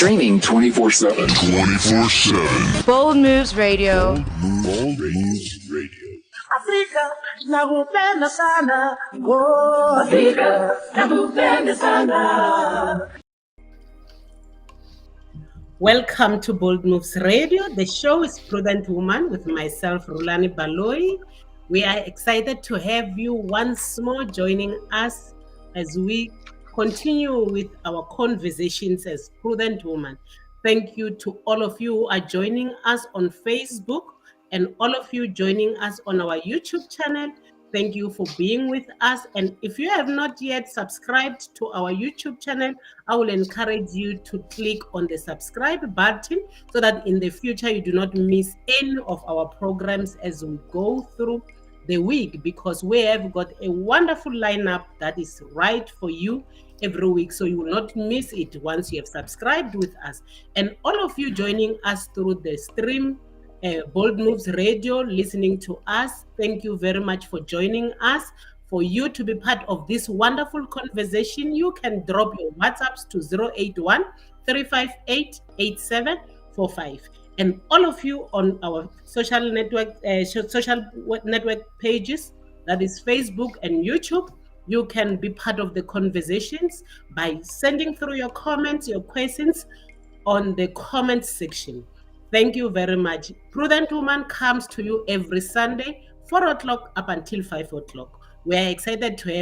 Streaming 24/7. 24/7. Bold Moves Radio. Bold Moves Radio. Afrika nakupenda sana. Oh, Afrika nakupenda sana. Welcome to Bold Moves Radio. The show is Prudent Woman with myself, RHULANI BALOYI. We are excited to have you once more joining us as we continue with our conversations as Prudent Woman. Thank you to all of you who are joining us on Facebook and all of you joining us on our YouTube channel. Thank you for being with us. And if you have not yet subscribed to our YouTube channel, I will encourage you to click on the subscribe button so that in the future you do not miss any of our programs as we go through the week, because we have got a wonderful lineup that is right for you every week. So you will not miss it once you have subscribed with us. And all of you joining us through the stream, Bold Moves Radio, listening to us, thank you very much for joining us. For you to be part of this wonderful conversation, you can drop your WhatsApps to 081 358 8745. And all of you on our social network pages, that is Facebook and YouTube, you can be part of the conversations by sending through your comments, your questions on the comment section. Thank you very much. Prudent Woman comes to you every Sunday, 4 o'clock up until 5 o'clock. We are excited to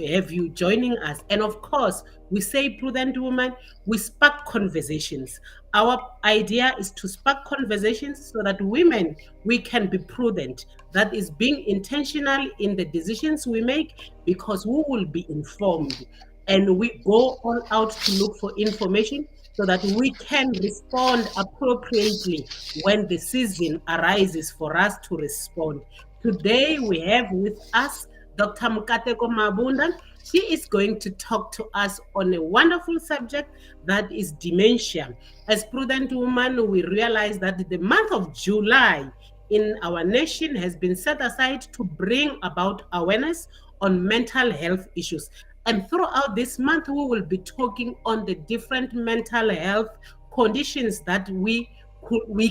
have you joining us. And of course, we say Prudent Woman, we spark conversations. Our idea is to spark conversations so that women, we can be prudent. That is being intentional in the decisions we make, because we will be informed. And we go all out to look for information so that we can respond appropriately when the season arises for us to respond. Today we have with us Dr. Mkateko Mabunda. She is going to talk to us on a wonderful subject that is dementia. As Prudent Woman, we realize that the month of July in our nation has been set aside to bring about awareness on mental health issues. And throughout this month, we will be talking on the different mental health conditions that we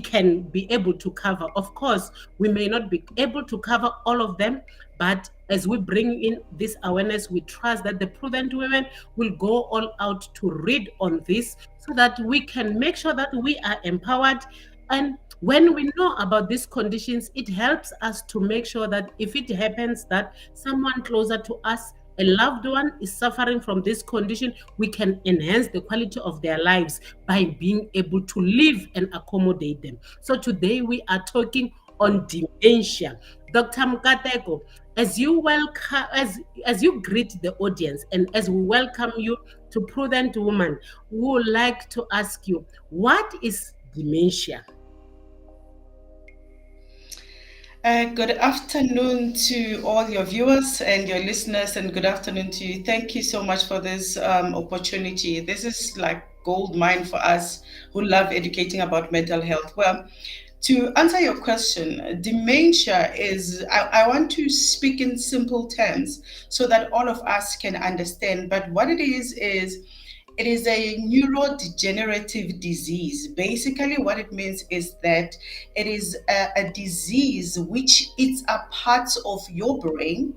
can be able to cover. Of course, we may not be able to cover all of them, but as we bring in this awareness, we trust that the Prudent Women will go all out to read on this so that we can make sure that we are empowered. And when we know about these conditions, it helps us to make sure that if it happens that someone closer to us, a loved one, is suffering from this condition, we can enhance the quality of their lives by being able to live and accommodate them. So today we are talking on dementia. Dr. Mkateko, as you welcome, as you greet the audience and as we welcome you to Prudent Woman, we would like to ask you, what is dementia? Good afternoon to all your viewers and your listeners, and good afternoon to you. Thank you so much for this opportunity. This is like gold mine for us who love educating about mental health. Well, to answer your question, dementia is, I want to speak in simple terms so that all of us can understand, but what it is it is a neurodegenerative disease. Basically, what it means is that it is a disease which eats up parts of your brain,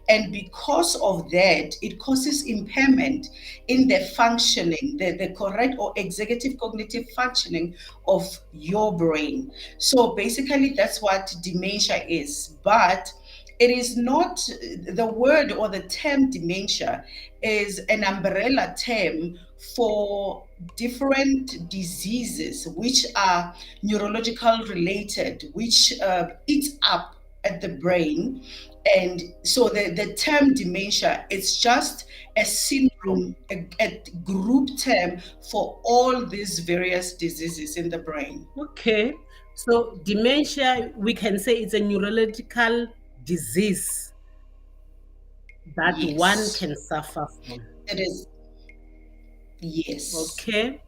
and because of that, it causes impairment in the functioning, the correct or executive cognitive functioning of your brain. So basically, that's what dementia is. But it is not, the word or the term dementia is an umbrella term for different diseases which are neurological related, which eats up at the brain. And so the term dementia is just a syndrome, a group term for all these various diseases in the brain. Okay, so dementia, we can say it's a neurological disease that Yes. one can suffer from. It is. Yes. Okay.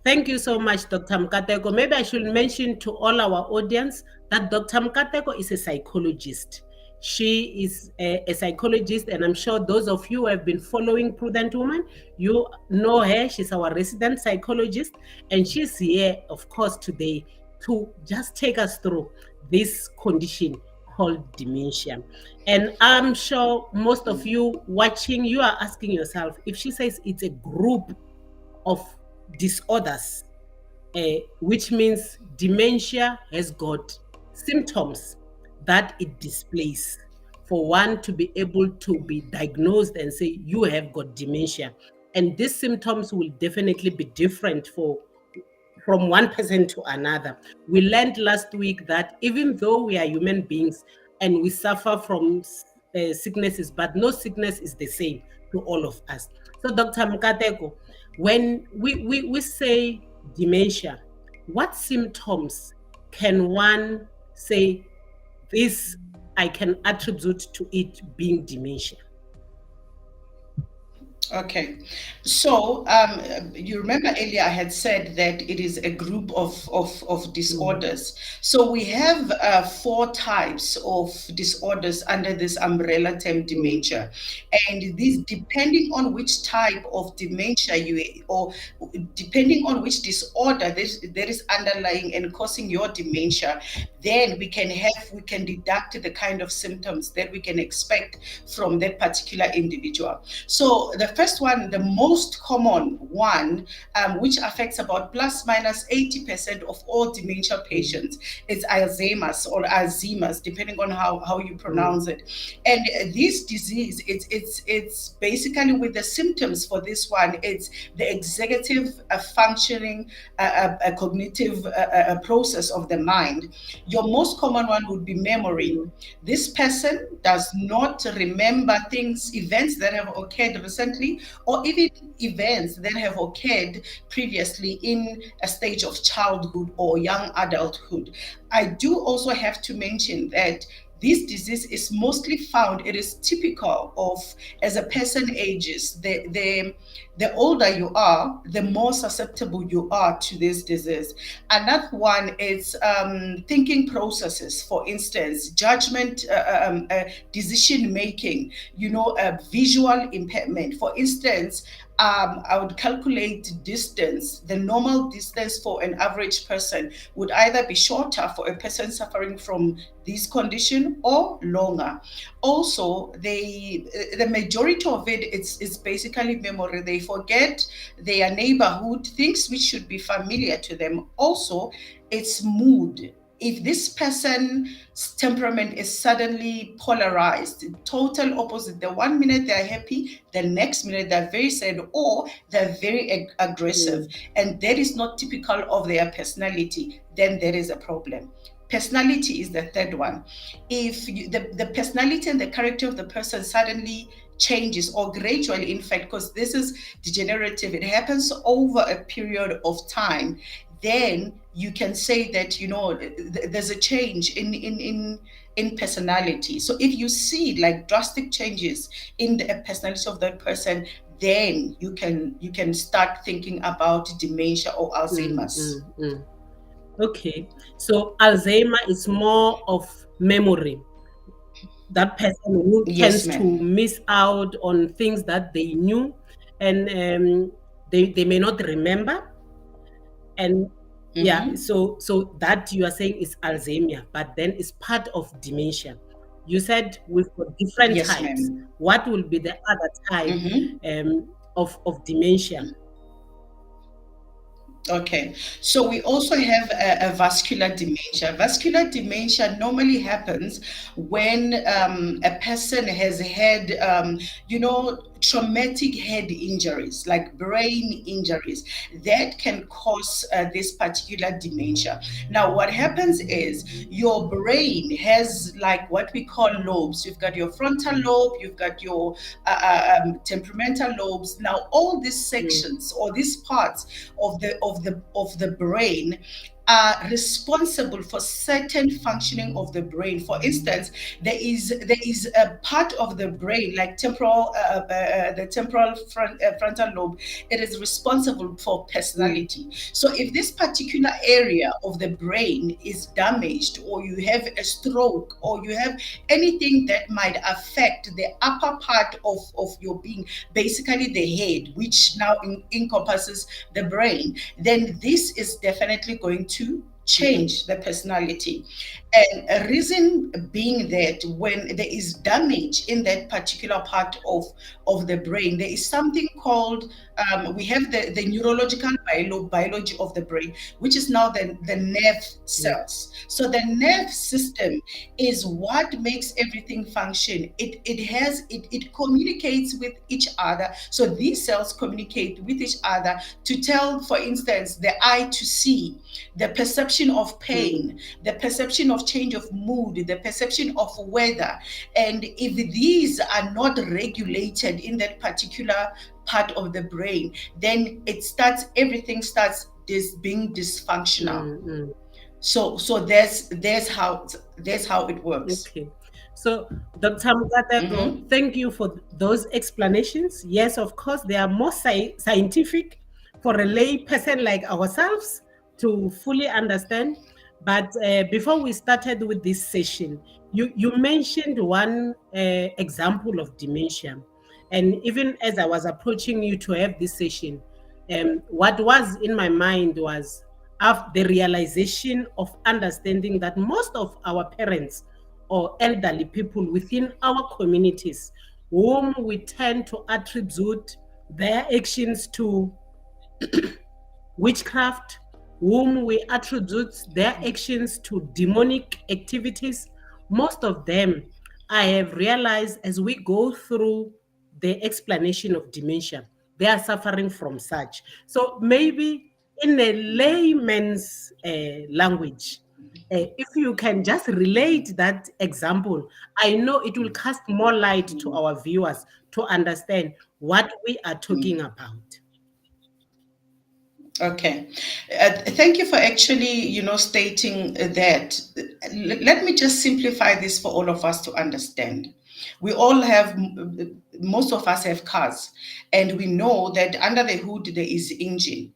Thank you so much, Dr. Mkateko. Maybe I should mention to all our audience that Dr. Mkateko is a psychologist. She is a psychologist, and I'm sure those of you who have been following Prudent Woman, you know her. She's our resident psychologist, and she's here, of course, today to just take us through this condition called dementia. And I'm sure most of you watching, you are asking yourself, if she says it's a group of disorders, which means dementia has got symptoms that it displays for one to be able to be diagnosed and say you have got dementia. And these symptoms will definitely be different from one person to another. We learned last week that even though we are human beings and we suffer from sicknesses, but no sickness is the same to all of us. So, Dr. Mkateko, when we say dementia, what symptoms can one say this I can attribute to it being dementia? Okay, so you remember earlier I had said that it is a group of disorders. So we have 4 types of disorders under this umbrella term dementia, and these, depending on which type of dementia or depending on which disorder there is underlying and causing your dementia, then we can deduct the kind of symptoms that we can expect from that particular individual. So the first one, the most common one, which affects about plus minus 80% of all dementia patients, is Alzheimer's or Alzheimer's, depending on how you pronounce it. And this disease, it's basically, with the symptoms for this one, it's the executive functioning, cognitive process of the mind. Your most common one would be memory. This person does not remember events that have occurred recently, or even events that have occurred previously in a stage of childhood or young adulthood. I do also have to mention that this disease is mostly found, it is typical of, as a person ages, the older you are, the more susceptible you are to this disease. Another one is thinking processes, for instance, judgment, decision making, visual impairment. For instance, I would calculate distance. The normal distance for an average person would either be shorter for a person suffering from this condition or longer. Also, the majority of it is basically memory. They forget their neighborhood, things which should be familiar to them. Also, it's mood. If this person's temperament is suddenly polarized, total opposite, the one minute they're happy, the next minute they're very sad, or they're very aggressive, and that is not typical of their personality, then there is a problem. Personality is the third one. If the personality and the character of the person suddenly changes, or gradually, in fact, because this is degenerative, it happens over a period of time, then you can say that there's a change in personality. So if you see like drastic changes in the personality of that person, then you can start thinking about dementia or Alzheimer's. Okay, so Alzheimer is more of memory. That person who tends to miss out on things that they knew, and they may not remember. And so that you are saying is Alzheimer, but then it's part of dementia. You said we've got different types. Ma'am. What will be the other type of dementia? Okay, so we also have a vascular dementia. Vascular dementia normally happens when a person has had, traumatic head injuries, like brain injuries, that can cause this particular dementia. Now, what happens is your brain has like what we call lobes. You've got your frontal lobe, you've got your temperamental lobes. Now, all these sections or these parts of the brain are responsible for certain functioning of the brain. For instance, there is a part of the brain, like the temporal frontal lobe. It is responsible for personality. So if this particular area of the brain is damaged, or you have a stroke, or you have anything that might affect the upper part of your being, basically the head, which now encompasses the brain, then this is definitely going to change the personality. And a reason being that when there is damage in that particular part of the brain, there is something called, we have the neurological biology of the brain, which is now the nerve cells. So the nerve system is what makes everything function. It communicates with each other. So these cells communicate with each other to tell, for instance, the eye to see, the perception of pain, the perception of change of mood, the perception of weather. And if these are not regulated in that particular part of the brain, then everything starts being dysfunctional. So that's how it works. Okay. So, Dr. Mkateko, thank you for those explanations. Yes, of course, they are more scientific for a lay person like ourselves to fully understand. But before we started with this session, you mentioned one example of dementia. And even as I was approaching you to have this session, what was in my mind was the realization of understanding that most of our parents or elderly people within our communities, whom we tend to attribute their actions to witchcraft, whom we attribute their actions to demonic activities, most of them, I have realized as we go through the explanation of dementia, they are suffering from such. So maybe in a layman's language, if you can just relate that example, I know it will cast more light to our viewers to understand what we are talking about. Okay, thank you for actually, stating that. Let me just simplify this for all of us to understand. We all have, most of us have cars, and we know that under the hood there is engine.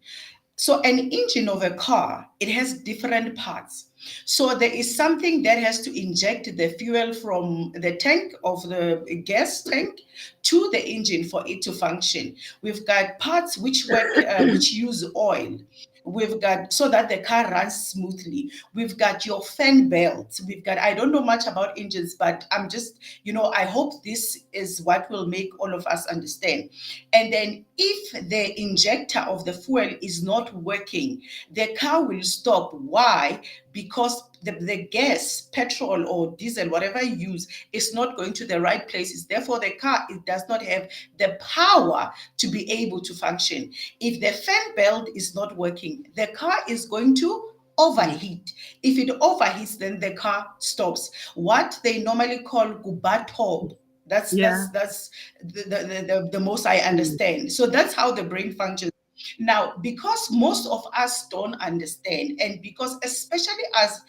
So an engine of a car, it has different parts. So there is something that has to inject the fuel from the tank of the gas tank to the engine for it to function. We've got parts which work, which use oil. We've got so that the car runs smoothly. We've got your fan belt. We've got, I don't know much about engines, but I'm just, I hope this is what will make all of us understand. And then if the injector of the fuel is not working, the car will stop. Why? Because the gas, petrol or diesel, whatever you use, is not going to the right places. Therefore, the car, it does not have the power to be able to function. If the fan belt is not working, the car is going to overheat. If it overheats, then the car stops. What they normally call gubato. That's the most I understand. So that's how the brain functions. Now, because most of us don't understand, and because especially as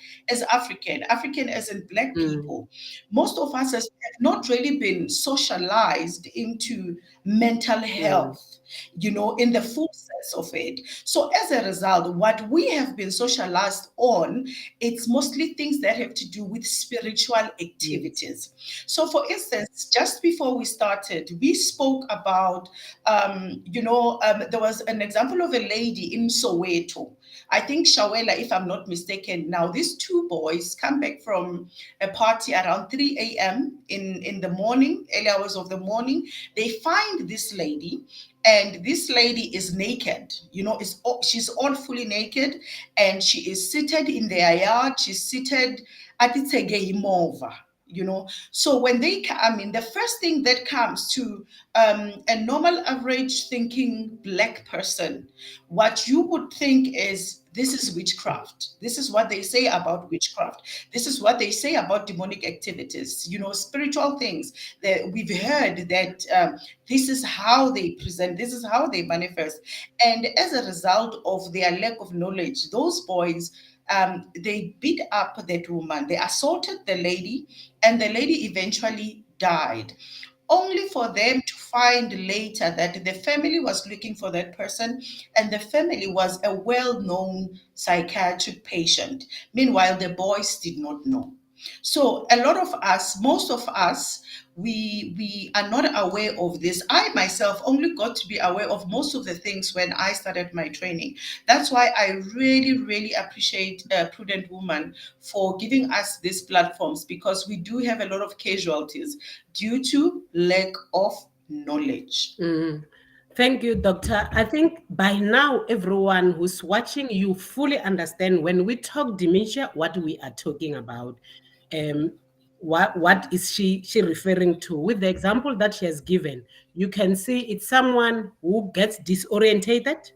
African as in Black people, most of us have not really been socialized into mental health, in the full sense of it. So as a result, what we have been socialized on, it's mostly things that have to do with spiritual activities. So for instance, just before we started, we spoke about, there was an example of a lady in Soweto. I think Shawela, if I'm not mistaken. Now, these two boys come back from a party around 3 a.m. in the morning, early hours of the morning. They find this lady, and this lady is naked. She's all fully naked, and she is seated in their yard. She's seated at the So when they come in, the first thing that comes to a normal average thinking Black person, what you would think is, this is witchcraft. This is what they say about witchcraft. This is what they say about demonic activities, spiritual things. That we've heard that this is how they present, this is how they manifest. And as a result of their lack of knowledge, those boys they beat up that woman, they assaulted the lady, and the lady eventually died, only for them to find later that the family was looking for that person, and the family was a well-known psychiatric patient. Meanwhile, the boys did not know. So a lot of us, most of us, we are not aware of this. I myself only got to be aware of most of the things when I started my training. That's why I really, really appreciate Prudent Woman for giving us these platforms, because we do have a lot of casualties due to lack of knowledge. Thank you, Doctor. I think by now, everyone who's watching, you fully understand when we talk dementia, what we are talking about. Um, what is she referring to? With the example that she has given, you can see it's someone who gets disorientated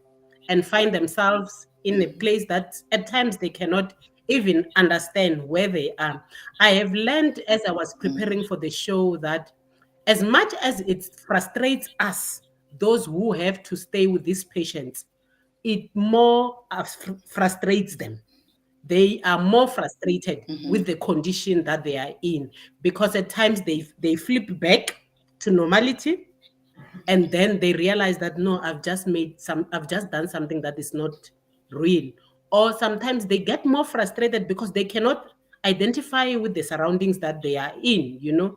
and find themselves in a place that at times they cannot even understand where they are. I have learned as I was preparing for the show that as much as it frustrates us, those who have to stay with these patients, it more frustrates them. They are more frustrated with the condition that they are in, because at times they flip back to normality, and then they realize that no, I've just done something that is not real. Or sometimes they get more frustrated because they cannot identify with the surroundings that they are in,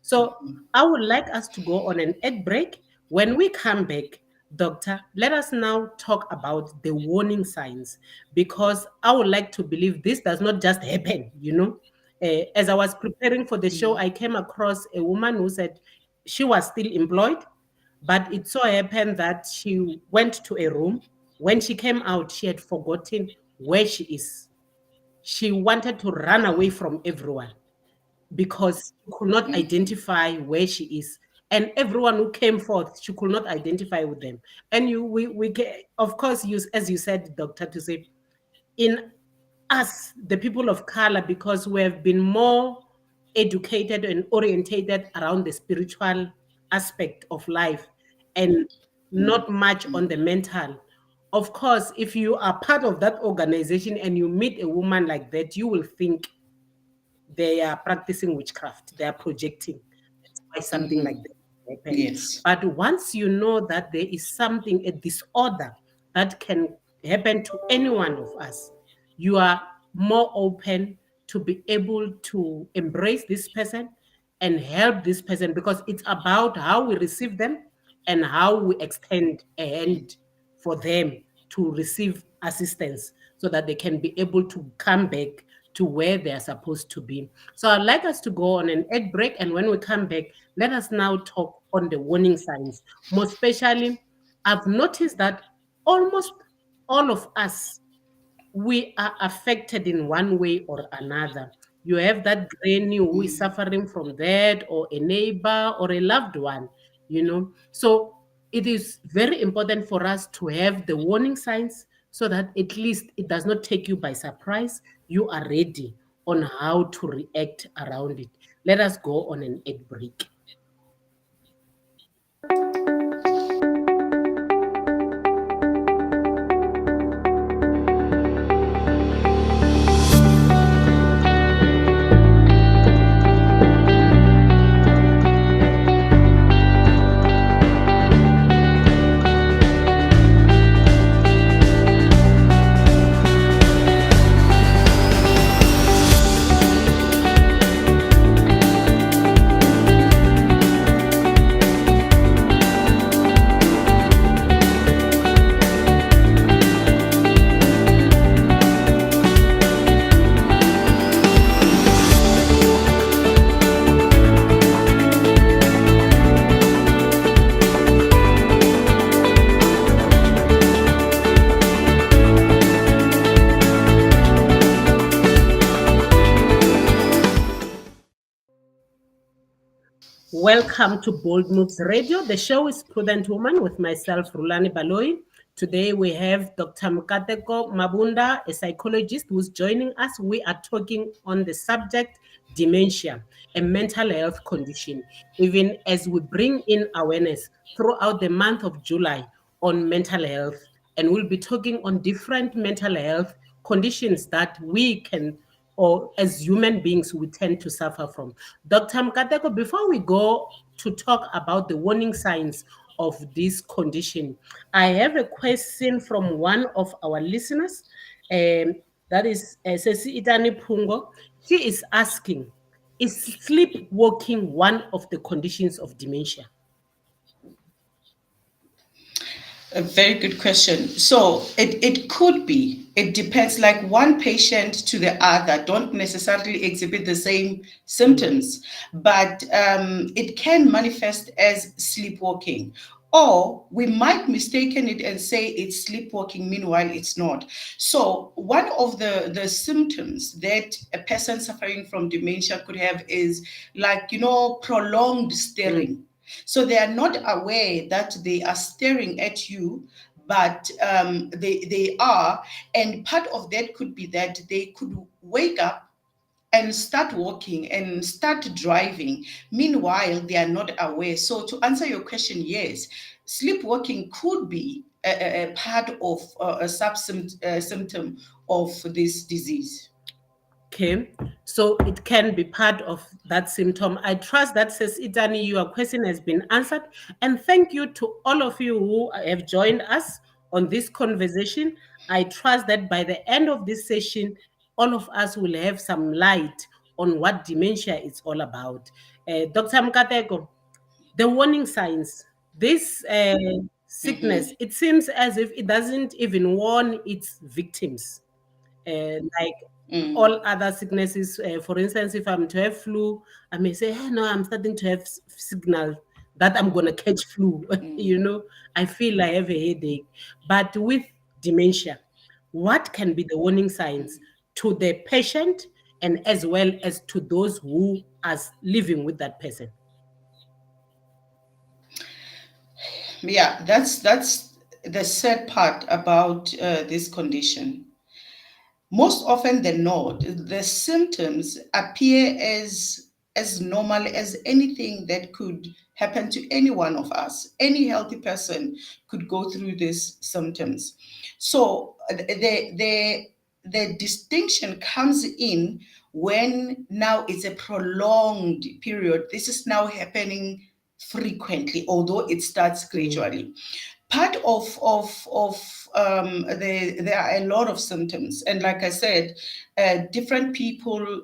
so I would like us to go on an ad break. When we come back, Doctor, let us now talk about the warning signs, because I would like to believe this does not just happen. As I was preparing for the show, I came across a woman who said she was still employed, but it so happened that she went to a room. When she came out, she had forgotten where she is. She wanted to run away from everyone because she could not identify where she is. And everyone who came forth, she could not identify with them. And of course, as you said, Doctor, to say, in us, the people of color, because we have been more educated and orientated around the spiritual aspect of life and not much on the mental. Of course, if you are part of that organization and you meet a woman like that, you will think they are practicing witchcraft, they are projecting. That's why something like that happens. Yes. But once you know that there is something, a disorder that can happen to any one of us, you are more open to be able to embrace this person and help this person, because it's about how we receive them and how we extend a hand for them to receive assistance so that they can be able to come back to where they are supposed to be. So I'd like us to go on an ad break, and when we come back, let us now talk on the warning signs. More especially, I've noticed that almost all of us, we are affected in one way or another. You have that granny who is suffering from that, or a neighbor, or a loved one. So it is very important for us to have the warning signs so that at least it does not take you by surprise. You are ready on how to react around it. Let us go on an ad break. Welcome to Bold Moves Radio. The show is Prudent Woman with myself, RHULANI BALOYI. Today we have Dr. Mkateko Mabunda, a psychologist who's joining us. We are talking on the subject dementia, a mental health condition, even as we bring in awareness throughout the month of July on mental health. And we'll be talking on different mental health conditions that we can, or as human beings, we tend to suffer from. Dr. Mkateko, before we go to talk about the warning signs of this condition, I have a question from one of our listeners. That is Sesi Itani Pungo. She is asking, is sleepwalking one of the conditions of dementia? A very good question. So it could be. It depends. Like one patient to the other don't necessarily exhibit the same symptoms, but it can manifest as sleepwalking. Or we might mistaken it and say it's sleepwalking, meanwhile it's not. So one of the symptoms that a person suffering from dementia could have is like, prolonged staring. So they are not aware that they are staring at you, but they are. And part of that could be that they could wake up and start walking and start driving. Meanwhile, they are not aware. So to answer your question, yes, sleepwalking could be a part of a symptom of this disease. Okay, so it can be part of that symptom. I trust that, says Itani, your question has been answered. And thank you to all of you who have joined us on this conversation. I trust that by the end of this session, all of us will have some light on what dementia is all about. Dr. Mkateko, the warning signs, this sickness, it seems as if it doesn't even warn its victims. Like all other sicknesses. For instance, if I'm to have flu, I may say, hey, no, I'm starting to have signal that I'm going to catch flu. I feel I have a headache. But with dementia, what can be the warning signs to the patient and as well as to those who are living with that person? Yeah, that's the sad part about this condition. Most often than not, the symptoms appear as normal as anything that could happen to any one of us. Any healthy person could go through these symptoms. So the distinction comes in when now it's a prolonged period. This is now happening frequently, although it starts gradually. Part of there are a lot of symptoms, and like I said, different people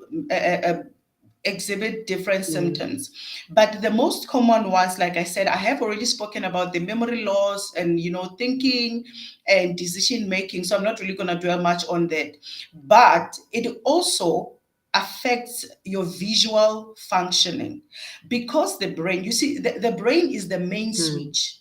exhibit different symptoms, but the most common ones, like I said, I have already spoken about the memory loss and thinking and decision making, so I'm not really going to dwell much on that. But it also affects your visual functioning, because the brain, you see, the brain is the main switch.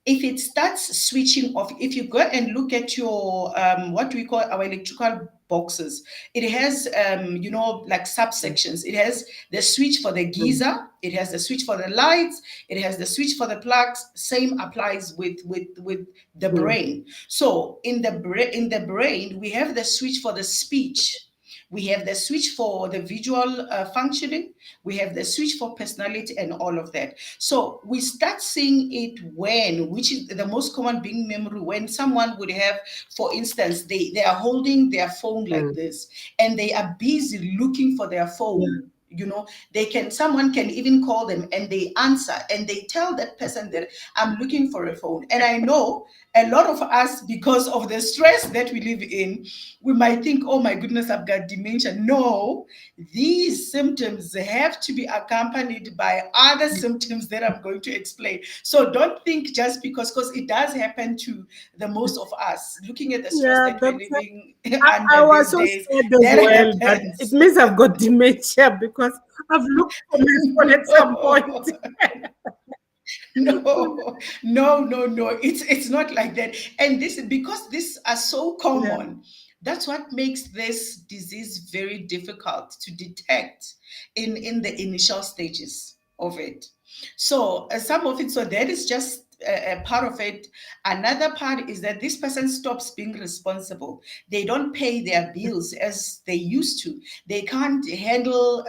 If it starts switching off, if you go and look at your what we call our electrical boxes, it has like subsections. It has the switch for the geyser, it has the switch for the lights, it has the switch for the plugs. Same applies with the brain. So in the brain, we have the switch for the speech, we have the switch for the visual functioning, we have the switch for personality and all of that. So we start seeing it which is the most common being memory, when someone would have, for instance, they are holding their phone like this and they are busy looking for their phone. Someone can even call them and they answer and they tell that person that I'm looking for a phone. And I know a lot of us, because of the stress that we live in, we might think, oh my goodness, I've got dementia. No, these symptoms have to be accompanied by other symptoms that I'm going to explain. So don't think just because it does happen to the most of us, looking at the stress that we're living under I was these so days, sad that as well, but happens. it means I've got dementia because I've looked for my phone at some point. No. It's not like that. And this, because these are so common, that's what makes this disease very difficult to detect in the initial stages of it. So some of it, so that is just a part of it. Another part is that this person stops being responsible. They don't pay their bills as they used to. They can't handle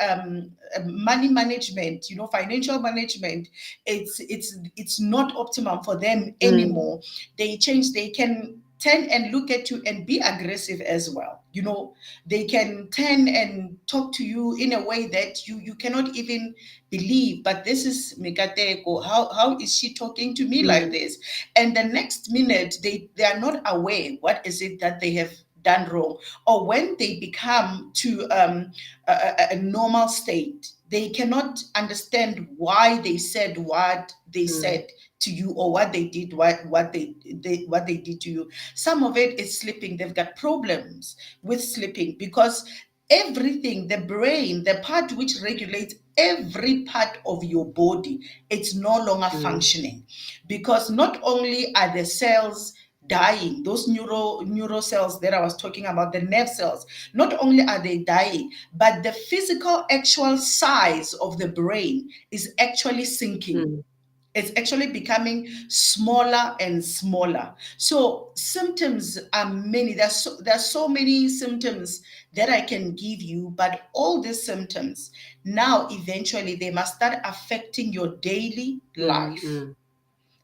money management, financial management. It's not optimum for them anymore. They change. They can turn and look at you and be aggressive as well. You know, they can turn and talk to you in a way that you cannot even believe. But this is Mkateko. How is she talking to me like this? And the next minute, they are not aware what is it that they have done wrong. Or when they become to a normal state, they cannot understand why they said what they said to you, or what they did, what they did to you. Some of it is sleeping. They've got problems with sleeping because everything, the brain, the part which regulates every part of your body, it's no longer functioning, because not only are the cells dying, those neuro cells that I was talking about, the nerve cells, not only are they dying, but the physical actual size of the brain is actually sinking. It's actually becoming smaller and smaller. So symptoms are many. There's so many symptoms that I can give you, but all these symptoms now eventually they must start affecting your daily life.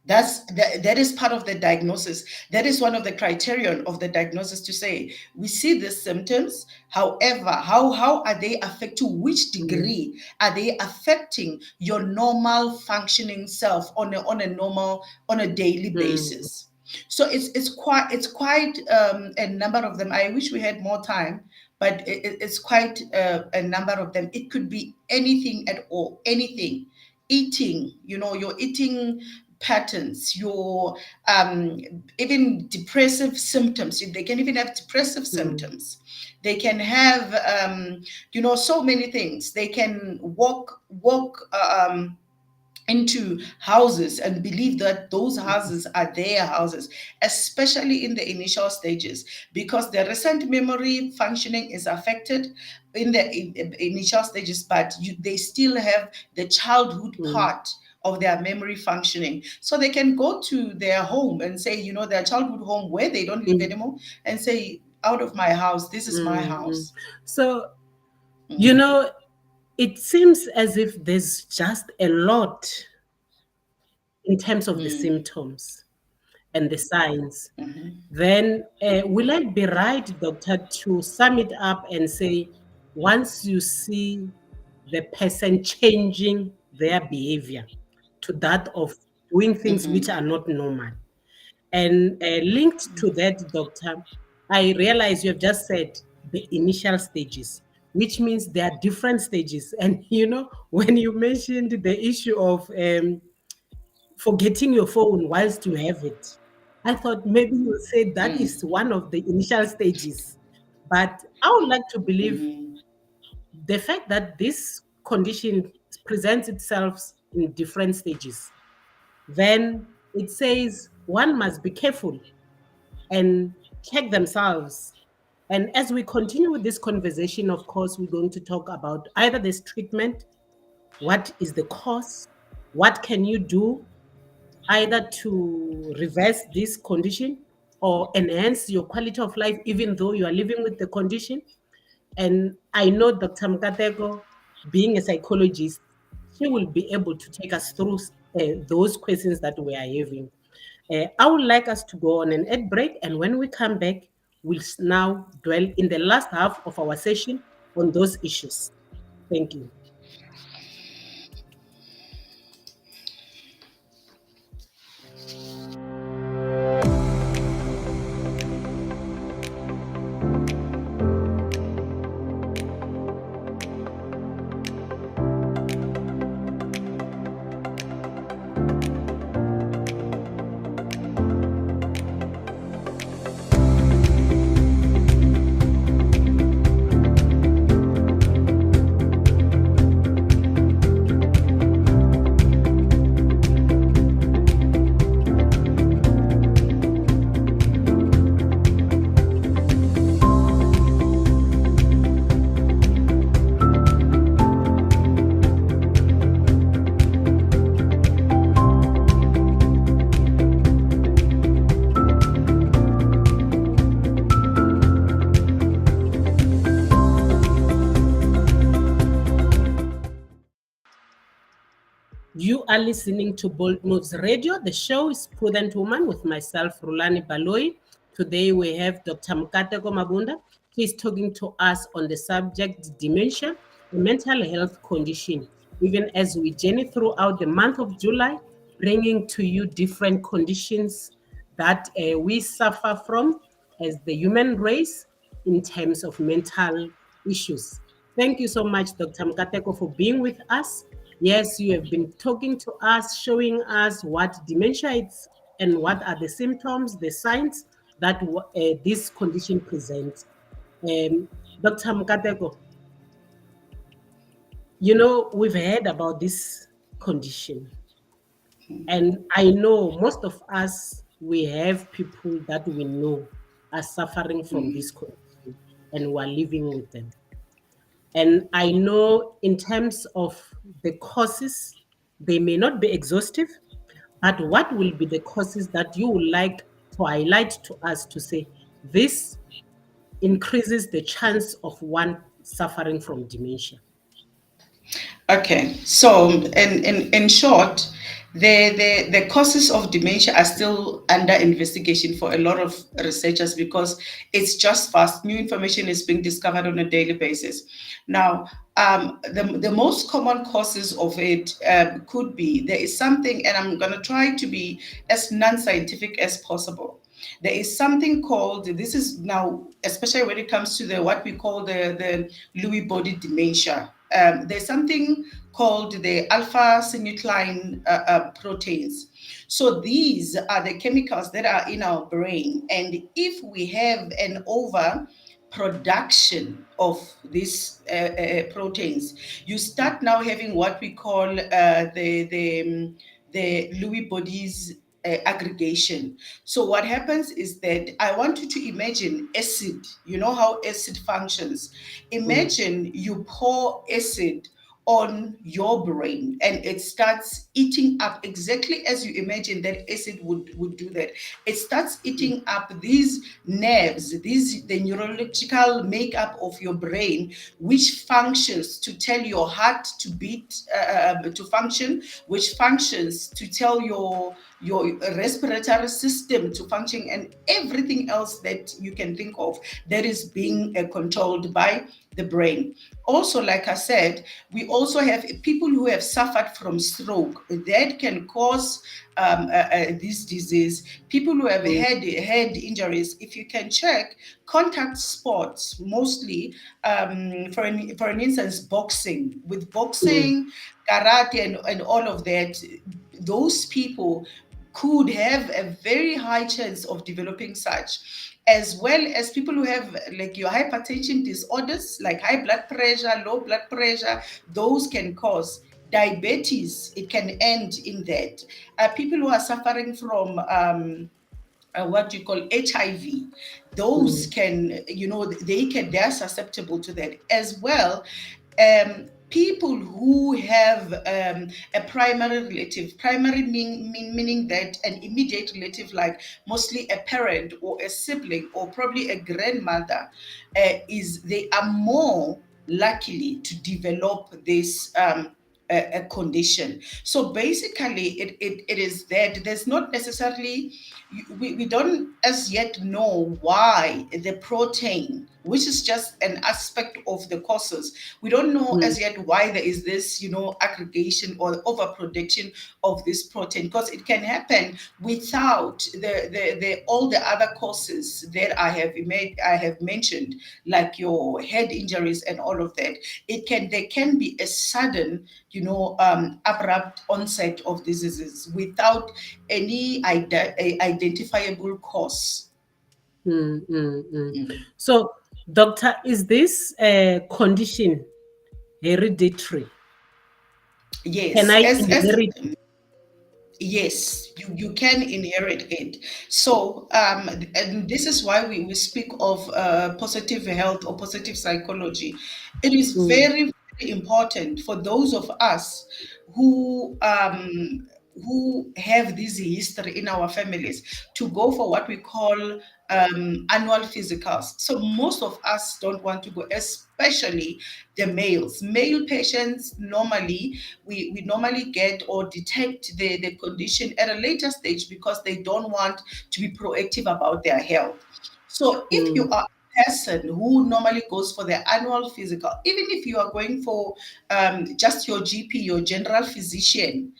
That is part of the diagnosis. That is one of the criterion of the diagnosis, to say we see the symptoms. However, how are they affecting? To which degree are they affecting your normal functioning self on a daily basis? So it's quite a number of them. I wish we had more time, but it's quite a number of them. It could be anything at all, anything. Eating, your eating patterns, your even depressive symptoms. They can even have depressive symptoms. They can have so many things. They can walk into houses and believe that those houses are their houses, especially in the initial stages, because the recent memory functioning is affected in the initial stages, but they still have the childhood part of their memory functioning. So they can go to their home and say, their childhood home where they don't live anymore, and say, out of my house, this is my house. So, it seems as if there's just a lot in terms of the symptoms and the signs. Then will I be right, doctor, to sum it up and say, once you see the person changing their behavior to that of doing things which are not normal, and linked to that, doctor, I realize you have just said the initial stages, which means there are different stages. And when you mentioned the issue of forgetting your phone whilst you have it, I thought maybe you would say that is one of the initial stages. But I would like to believe the fact that this condition presents itself in different stages, then it says one must be careful and check themselves. And as we continue with this conversation, of course, we're going to talk about either this treatment, what is the cause, what can you do either to reverse this condition or enhance your quality of life, even though you are living with the condition. And I know Dr. Mkateko, being a psychologist, she will be able to take us through those questions that we are having. I would like us to go on an ad break, and when we come back, we'll now dwell in the last half of our session on those issues. Thank you. You are listening to Bold Moves Radio. The show is Prudent Woman with myself, RHULANI Baloyi. Today we have Dr. Mkateko Mabunda. She's talking to us on the subject dementia, a mental health condition. Even as we journey throughout the month of July, bringing to you different conditions that we suffer from as the human race in terms of mental issues. Thank you so much, Dr. Mkateko, for being with us. Yes, you have been talking to us, showing us what dementia is and what are the symptoms, the signs that this condition presents. Dr. Mkateko, you know, we've heard about this condition. And I know most of us, we have people that we know are suffering from this condition and we're living with them. And I know in terms of the causes, they may not be exhaustive, but what will be the causes that you would like to highlight to us to say this increases the chance of one suffering from dementia? Okay, so in short, the causes of dementia are still under investigation for a lot of researchers because it's just fast. New information is being discovered on a daily basis. Now, the most common causes of it could be there is something, and I'm going to try to be as non-scientific as possible. There is something called, this is now, especially when it comes to the what we call the Lewy body dementia. There's something called the alpha-synuclein proteins. So these are the chemicals that are in our brain. And if we have an overproduction of these proteins, you start now having what we call the Lewy bodies aggregation. So what happens is that I want you to imagine acid. You know how acid functions. Imagine you pour acid on your brain and it starts eating up exactly as you imagine that acid would do that. It starts eating up these nerves, the neurological makeup of your brain, which functions to tell your heart to beat, to function, which functions to tell your respiratory system to function, and everything else that you can think of that is being controlled by the brain. Also, like I said, we also have people who have suffered from stroke that can cause this disease. People who have had head injuries, if you can check, contact sports mostly, for an instance, boxing. With boxing, karate, and all of that, those people could have a very high chance of developing such, as well as people who have like your hypertension disorders, like high blood pressure, low blood pressure. Those can cause diabetes. It can end in that. People who are suffering from what you call HIV, those can, they are susceptible to that as well. People who have a primary relative, meaning that an immediate relative, like mostly a parent or a sibling or probably a grandmother, they are more likely to develop this a condition. So basically it is that there's not necessarily, we don't as yet know why the protein, which is just an aspect of the causes, we don't know as yet why there is this aggregation or overproduction of this protein, because it can happen without the all the other causes that I have mentioned, like your head injuries and all of that. There can be a sudden abrupt onset of diseases without any identifiable cause. So, doctor, is this condition hereditary? Yes. Can I inherit? Yes, you can inherit it. So, and this is why we speak of positive health or positive psychology. It is very, very important for those of us who who have this history in our families to go for what we call annual physicals. So most of us don't want to go, especially the males. Male patients normally, we normally get or detect the condition at a later stage because they don't want to be proactive about their health. So if you are a person who normally goes for their annual physical, even if you are going for just your GP, your general physician,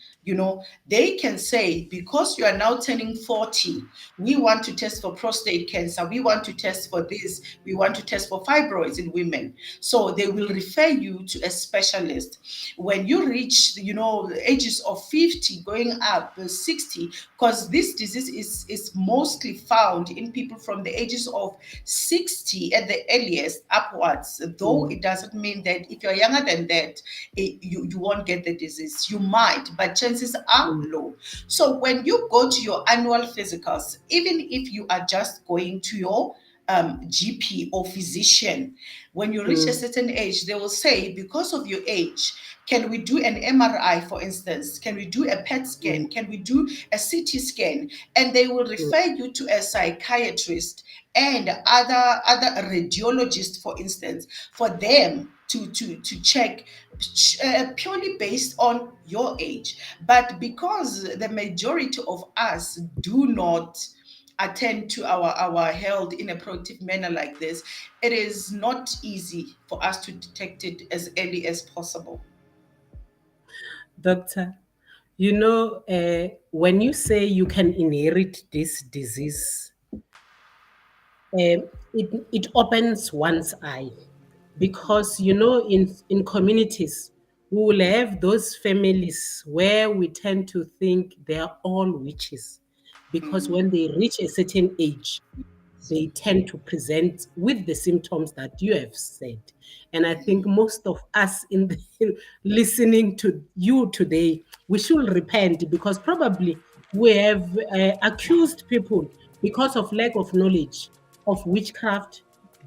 they can say, because you are now turning 40, we want to test for prostate cancer, we want to test for this, we want to test for fibroids in women. So they will refer you to a specialist. When you reach, the ages of 50 going up, 60, because this disease is mostly found in people from the ages of 60 at the earliest upwards, though it doesn't mean that if you're younger than that, you won't get the disease. You might, but chances are low. So when you go to your annual physicals, even if you are just going to your GP or physician, when you reach a certain age, they will say, because of your age, can we do an MRI, for instance? Can we do a PET scan? Can we do a CT scan? And they will refer you to a psychiatrist and other radiologists, for instance, for them to check purely based on your age. But because the majority of us do not attend to our health in a proactive manner like this, it is not easy for us to detect it as early as possible. Doctor, when you say you can inherit this disease, it opens one's eye, because in communities we will have those families where we tend to think they are all witches, because when they reach a certain age they tend to present with the symptoms that you have said. And I think most of us listening to you today, we should repent, because probably we have accused people because of lack of knowledge of witchcraft,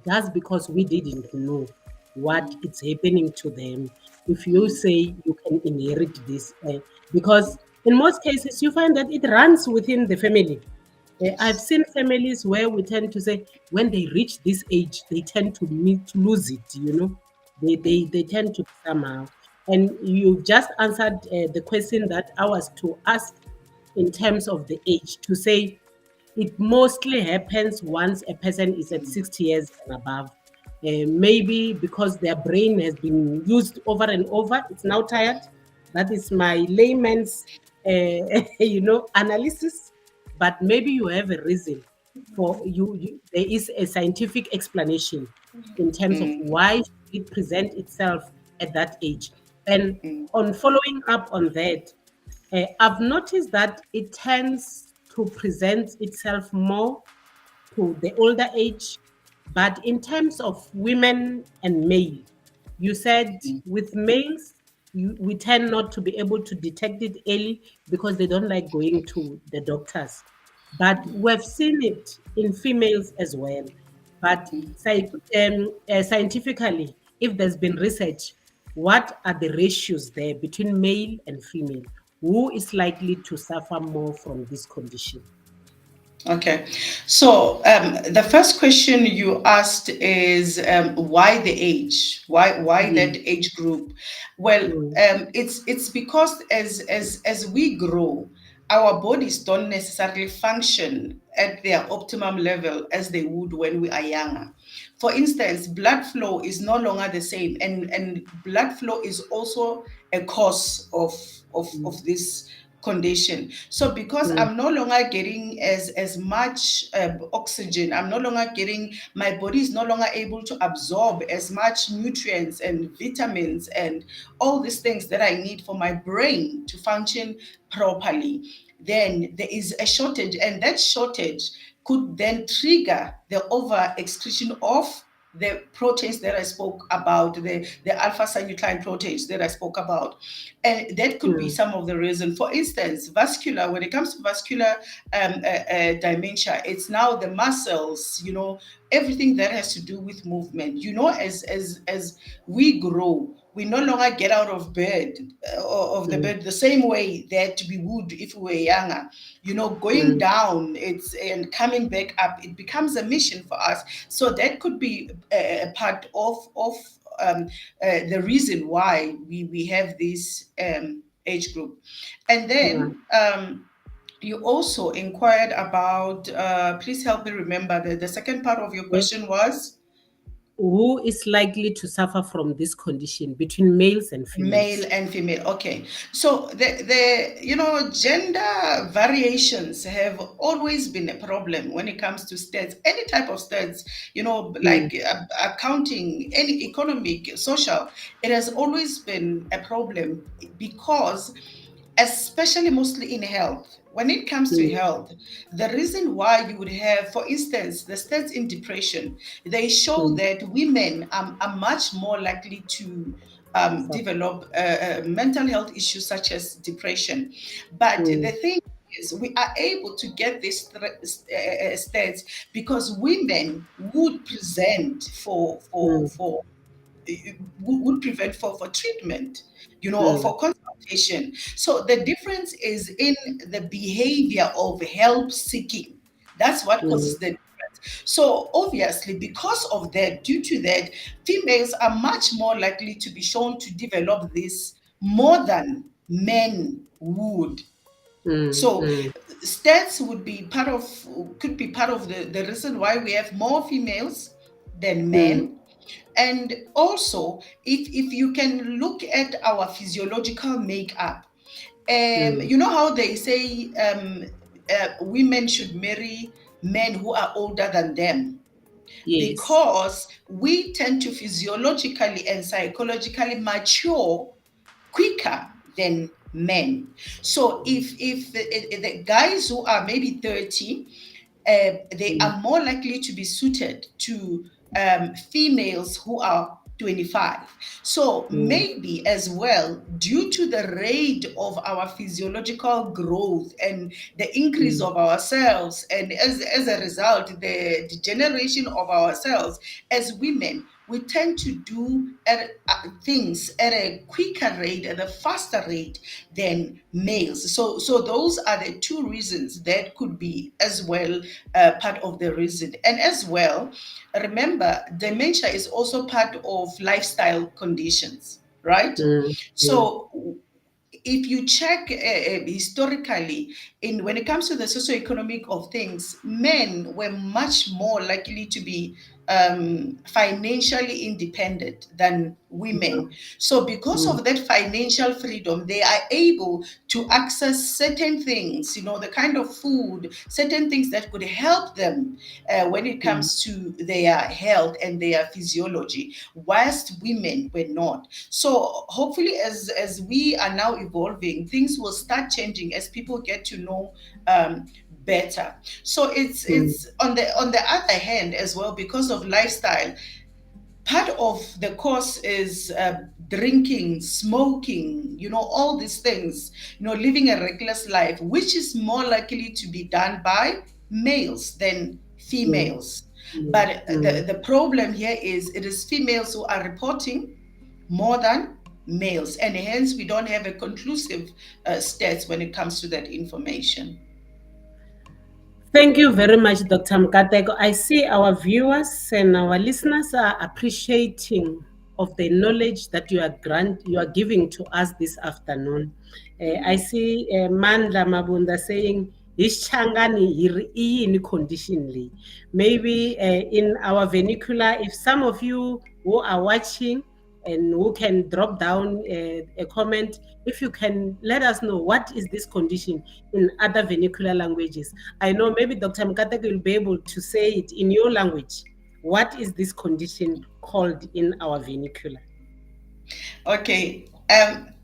just because we didn't know what is happening to them. If you say you can inherit this, because in most cases you find that it runs within the family. I've seen families where we tend to say when they reach this age, they tend to need to lose it. They tend to somehow. And you just answered the question that I was to ask in terms of the age, to say it mostly happens once a person is at 60 years and above. Maybe because their brain has been used over and over, it's now tired. That is my layman's, analysis. But maybe you have a reason for there is a scientific explanation in terms of why it present itself at that age. And on following up on that, I've noticed that it tends to present itself more to the older age. But in terms of women and male, you said with males, we tend not to be able to detect it early because they don't like going to the doctors. But we've seen it in females as well. But scientifically, if there's been research, what are the ratios there between male and female? Who is likely to suffer more from this condition? Okay, so the first question you asked is why the age? Why that age group? Well, it's because as we grow, our bodies don't necessarily function at their optimum level as they would when we are younger. For instance, blood flow is no longer the same, and blood flow is also a cause of this condition. So because I'm no longer getting as much oxygen, I'm no longer getting, my body is no longer able to absorb as much nutrients and vitamins and all these things that I need for my brain to function properly, then there is a shortage, and that shortage could then trigger the over excretion of the proteins that I spoke about, the alpha synuclein proteins that I spoke about. And that could be some of the reason. For instance, when it comes to vascular dementia, it's now the muscles, everything that has to do with movement. As we grow, we no longer get out of bed of the bed the same way that we would if we were younger. Going down and coming back up, it becomes a mission for us. So that could be a part of the reason why we have this age group. And then you also inquired about, please help me remember, the second part of your question was? Who is likely to suffer from this condition between males and females? Male and female. Okay. So the gender variations have always been a problem when it comes to stats, any type of stats, like accounting, any economic, social. It has always been a problem because, especially mostly in health. When it comes to health, the reason why you would have, for instance, the stats in depression, they show that women are much more likely to develop mental health issues such as depression. But the thing is, we are able to get these stats because women would present would prevent for treatment, or for consultation. So the difference is in the behavior of help seeking. That's what causes the difference. So obviously, because of that, due to that, females are much more likely to be shown to develop this more than men would. So stats could be part of the reason why we have more females than men. And also, if you can look at our physiological makeup, you know how they say women should marry men who are older than them? Yes. Because we tend to physiologically and psychologically mature quicker than men. So if the guys who are maybe 30, they are more likely to be suited to females who are 25. So maybe as well, due to the rate of our physiological growth and the increase of our cells, and as a result, the degeneration of our cells, as women, we tend to do things at a quicker rate, at a faster rate than males. So those are the two reasons that could be as well part of the reason. And as well, remember, dementia is also part of lifestyle conditions, right? So if you check historically, when it comes to the socioeconomic of things, men were much more likely to be financially independent than women. So because of that financial freedom, they are able to access certain things, the kind of food, certain things that could help them when it comes to their health and their physiology, whilst women were not. So hopefully, as we are now evolving, things will start changing as people get to know better. So it's on the other hand as well, because of lifestyle, part of the course is drinking, smoking, all these things, living a reckless life, which is more likely to be done by males than females. But the problem here is it is females who are reporting more than males, and hence we don't have a conclusive stats when it comes to that information. Thank you very much, Dr. Mkateko. I see our viewers and our listeners are appreciating of the knowledge that you are giving to us this afternoon. I see Mandla Mabunda saying, in conditionally. Maybe in our vernacular, if some of you who are watching and who can drop down a comment, if you can let us know what is this condition in other vernacular languages. I know maybe Dr. Mkateko will be able to say it in your language. What is this condition called in our vernacular? Okay,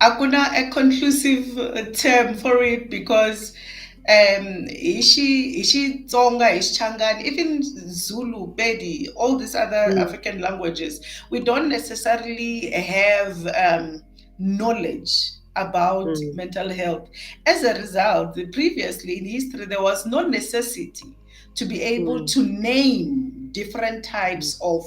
akuna a conclusive term for it because Ishi, Tsonga, Changani, even Zulu, Pedi, all these other African languages, we don't necessarily have knowledge about mental health. As a result, previously in history, there was no necessity to be able to name different types of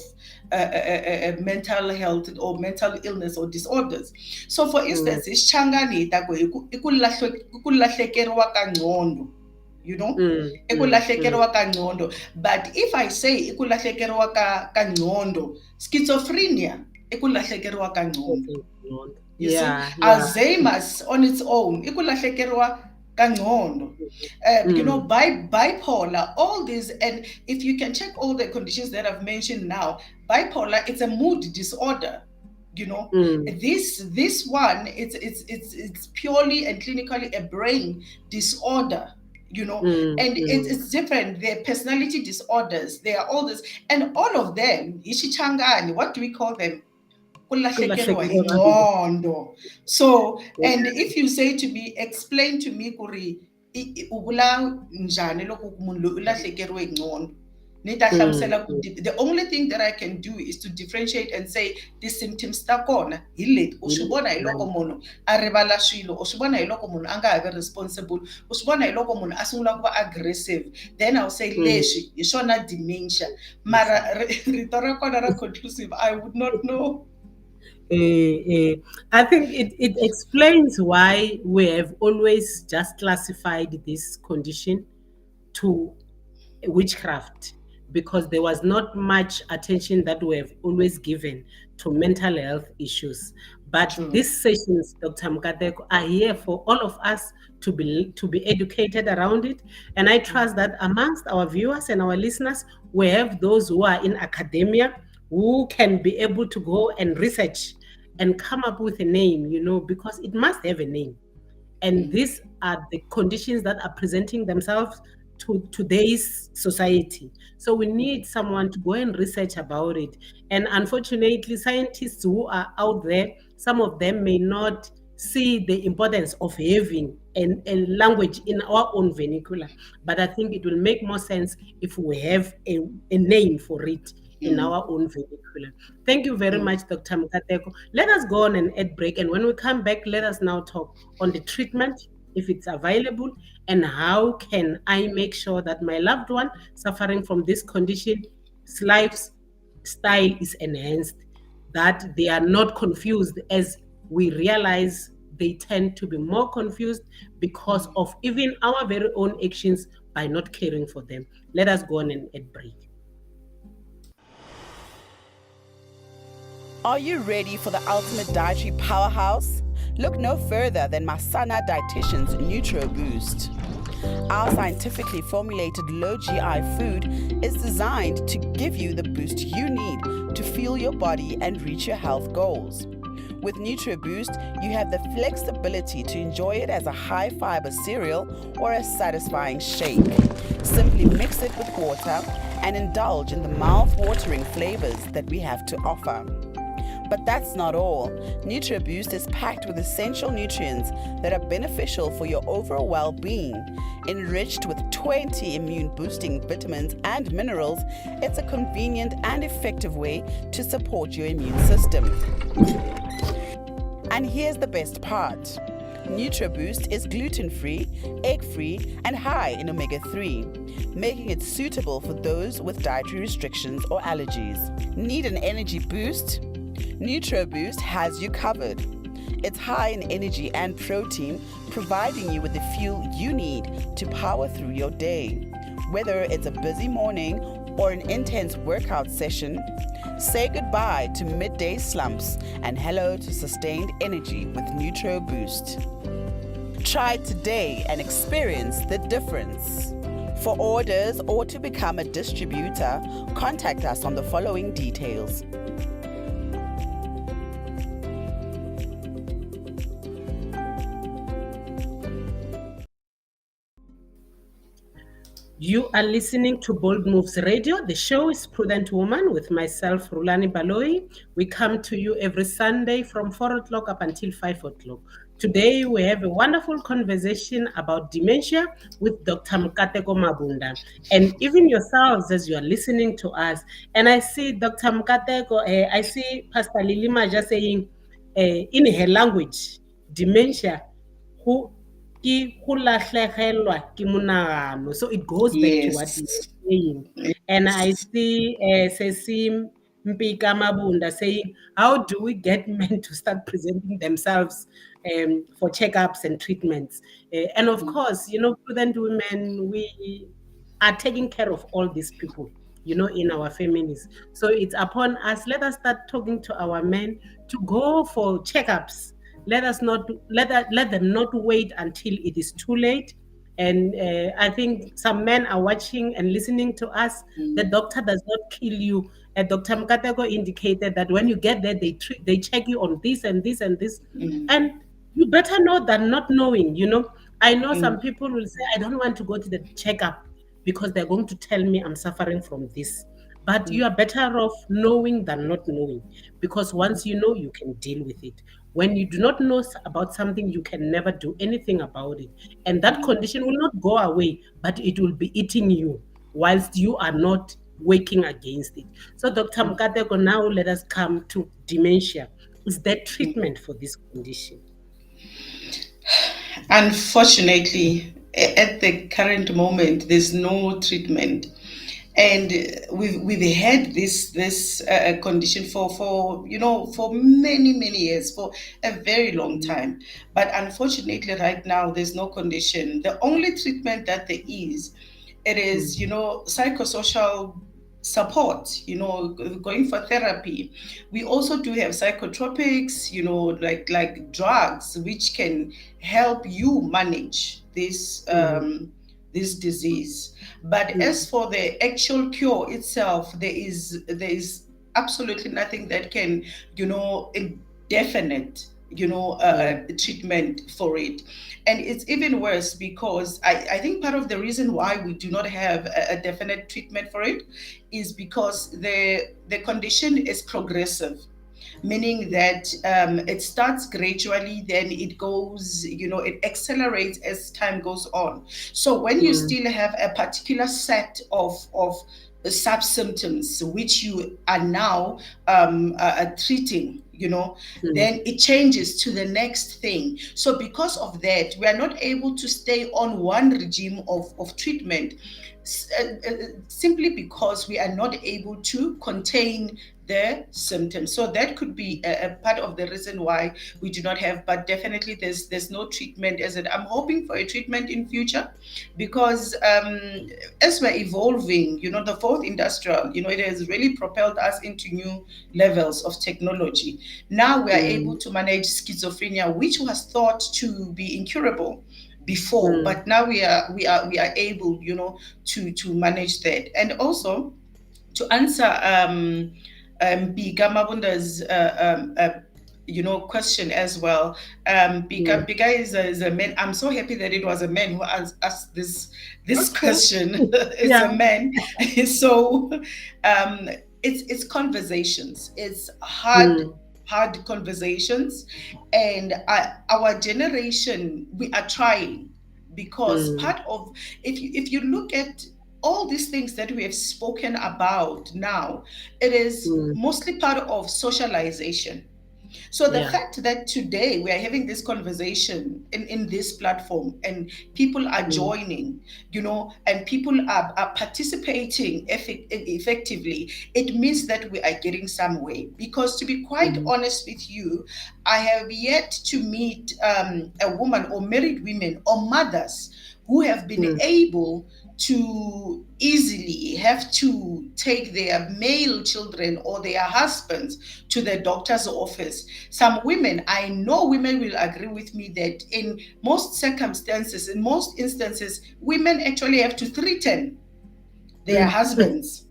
mental health or mental illness or disorders. So for instance, isichangani tako ikulahlekeriwa kangcondo, you know, ikulahlekeriwa kangcondo. But if I say ikulahlekeriwa kangcondo, schizophrenia ikulahlekeriwa kangcondo. You see, Alzheimer's on its own ikulahlekeriwa kangcondo. You know, bipolar, all these, and if you can check all the conditions that I've mentioned now, bipolar, it's a mood disorder. You know, this one, it's purely and clinically a brain disorder. You know, and it's different. They're personality disorders. They are all this, and all of them, ishichangani, what do we call them? So, and if you say to me, explain to me, Kuri, the only thing that I can do is to differentiate and say the symptoms takona hillet usibona iloko munhu aribala swilo usibona iloko munhu anga have responsible usibona iloko munhu asungula kuba aggressive, then I'll say leswi ishona dementia. Mara rito ra kona ra conclusive, I would not know. I think it explains why we have always just classified this condition to witchcraft, because there was not much attention that we have always given to mental health issues. But these sessions, Dr. Mkateko, are here for all of us to be educated around it. And I trust that amongst our viewers and our listeners, we have those who are in academia who can be able to go and research and come up with a name, you know, because it must have a name. And these are the conditions that are presenting themselves to today's society. So we need someone to go and research about it. And unfortunately, scientists who are out there, some of them may not see the importance of having a language in our own vernacular. But I think it will make more sense if we have a name for it in our own vernacular. Thank you very much, Dr. Mkateko. Let us go on an ad break, and when we come back, let us now talk on the treatment, if it's available, and how can I make sure that my loved one suffering from this condition, lifestyle is enhanced, that they are not confused, as we realize they tend to be more confused because of even our very own actions by not caring for them. Let us go on an ad break. Are you ready for the ultimate dietary powerhouse? Look no further than Masana Dietitian's Nutro Boost. Our scientifically formulated low GI food is designed to give you the boost you need to fuel your body and reach your health goals. With Nutro Boost, you have the flexibility to enjoy it as a high fiber cereal or a satisfying shake. Simply mix it with water and indulge in the mouth-watering flavors that we have to offer. But that's not all. NutriBoost is packed with essential nutrients that are beneficial for your overall well-being. Enriched with 20 immune-boosting vitamins and minerals, it's a convenient and effective way to support your immune system. And here's the best part. NutriBoost is gluten-free, egg-free, and high in omega-3, making it suitable for those with dietary restrictions or allergies. Need an energy boost? NutriBoost has you covered. It's high in energy and protein, providing you with the fuel you need to power through your day. Whether it's a busy morning or an intense workout session, say goodbye to midday slumps and hello to sustained energy with NutriBoost. Try it today and experience the difference. For orders or to become a distributor, contact us on the following details. You are listening to Bold Moves Radio. The show is Prudent Woman with myself, RHULANI BALOYI. We come to you every Sunday from 4 o'clock up until 5 o'clock. Today, we have a wonderful conversation about dementia with Dr. Mkateko Mabunda. And even yourselves, as you are listening to us, and I see Dr. Mkateko, I see Pastor Lilima just saying in her language, dementia, who ke go lahlegelwa ke monagano. So it goes back to what you Yes. were saying. And I see Sesi Mpika Mabunda saying, how do we get men to start presenting themselves for checkups and treatments? And of course, prudent women, we are taking care of all these people, in our families. So it's upon us. Let us start talking to our men to go for checkups. Let them not wait until it is too late. And I think some men are watching and listening to us. The doctor does not kill you. Dr. Mkateko indicated that when you get there, they check you on this and this and this, and you better know than not knowing. I know some people will say, I don't want to go to the checkup because they're going to tell me I'm suffering from this. But you are better off knowing than not knowing, because once you know, you can deal with it. When you do not know about something, you can never do anything about it. And that condition will not go away, but it will be eating you whilst you are not working against it. So, Dr. Mkateko, now let us come to dementia. Is there treatment for this condition? Unfortunately, at the current moment, there's no treatment, and we've had this condition for many years, for a very long time. But unfortunately, right now, there's no condition. The only treatment that there is, it is psychosocial support, going for therapy. We also do have psychotropics, like drugs which can help you manage this disease. But as for the actual cure itself, there is absolutely nothing that can, definite, treatment for it. And it's even worse because I think part of the reason why we do not have a definite treatment for it is because the condition is progressive, meaning that it starts gradually, then it goes, it accelerates as time goes on. So when you still have a particular set of sub symptoms which you are now treating, then it changes to the next thing. So because of that, we are not able to stay on one regime of treatment, simply because we are not able to contain the symptoms. So that could be a part of the reason why we do not have, but definitely there's no treatment as it. I'm hoping for a treatment in future, because as we're evolving, the fourth industrial, it has really propelled us into new levels of technology. Now we are able to manage schizophrenia, which was thought to be incurable before, but now we are able, to manage that. And also, to answer Bika Mabunda's question as well. Bika is a man. I'm so happy that it was a man who asked this question. It's a man. So it's conversations. It's hard conversations, and our generation, we are trying, because part of, if you look at all these things that we have spoken about now, it is mostly part of socialization. So the fact that today we are having this conversation in this platform, and people are joining, and people are participating effectively, it means that we are getting some way. Because to be quite honest with you, I have yet to meet a woman, or married women, or mothers who have been able to easily have to take their male children or their husbands to the doctor's office. Some women, I know women will agree with me, that in most circumstances, in most instances, women actually have to threaten their husbands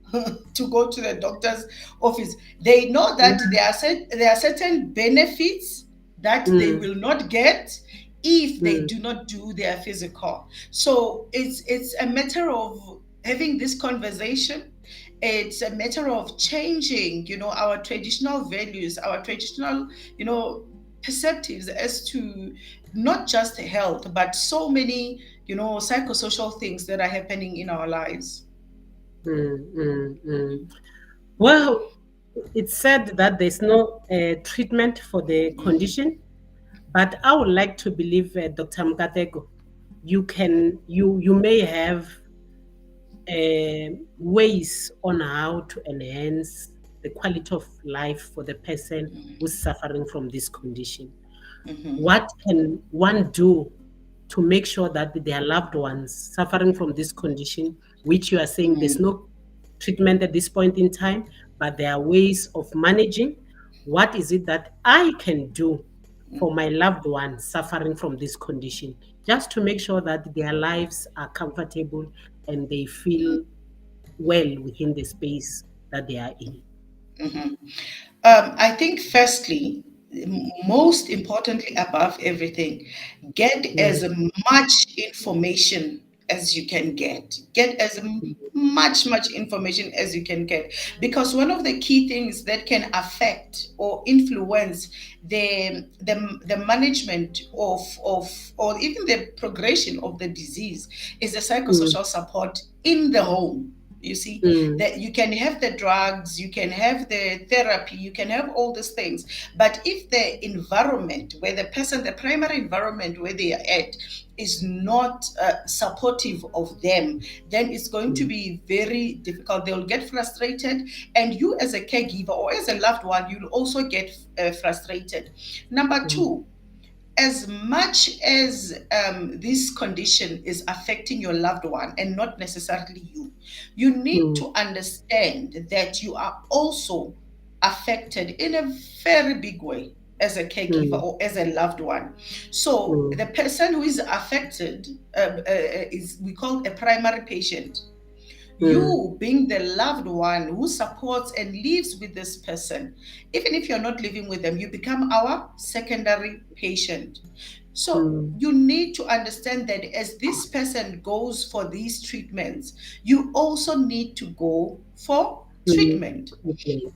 to go to the doctor's office. They know that there are certain benefits that they will not get if they do not do their physical. So it's a matter of having this conversation. It's a matter of changing, our traditional values, our traditional, perceptives as to not just health, but so many, psychosocial things that are happening in our lives. Well, it's said that there's no treatment for the condition, but I would like to believe Dr. Mkateko. you may have ways on how to enhance the quality of life for the person who's suffering from this condition. What can one do to make sure that their loved ones suffering from this condition, which you are saying there's no treatment at this point in time, but there are ways of managing? What is it that I can do for my loved ones suffering from this condition, just to make sure that their lives are comfortable and they feel well within the space that they are in? I think, firstly, most importantly, above everything, get as much information as you can get. Get as much information as you can get, because one of the key things that can affect or influence the management of or even the progression of the disease is the psychosocial support in the home. You see, that you can have the drugs, you can have the therapy, you can have all these things, but if the environment where the primary environment where they are at is not supportive of them, then it's going to be very difficult. They'll get frustrated, and you as a caregiver or as a loved one, you'll also get frustrated. Number two, as much as this condition is affecting your loved one and not necessarily you, you need to understand that you are also affected in a very big way as a caregiver or as a loved one. So the person who is affected is, we call, a primary patient. You, being the loved one who supports and lives with this person, even if you're not living with them, you become our secondary patient. So you need to understand that as this person goes for these treatments, you also need to go for treatment.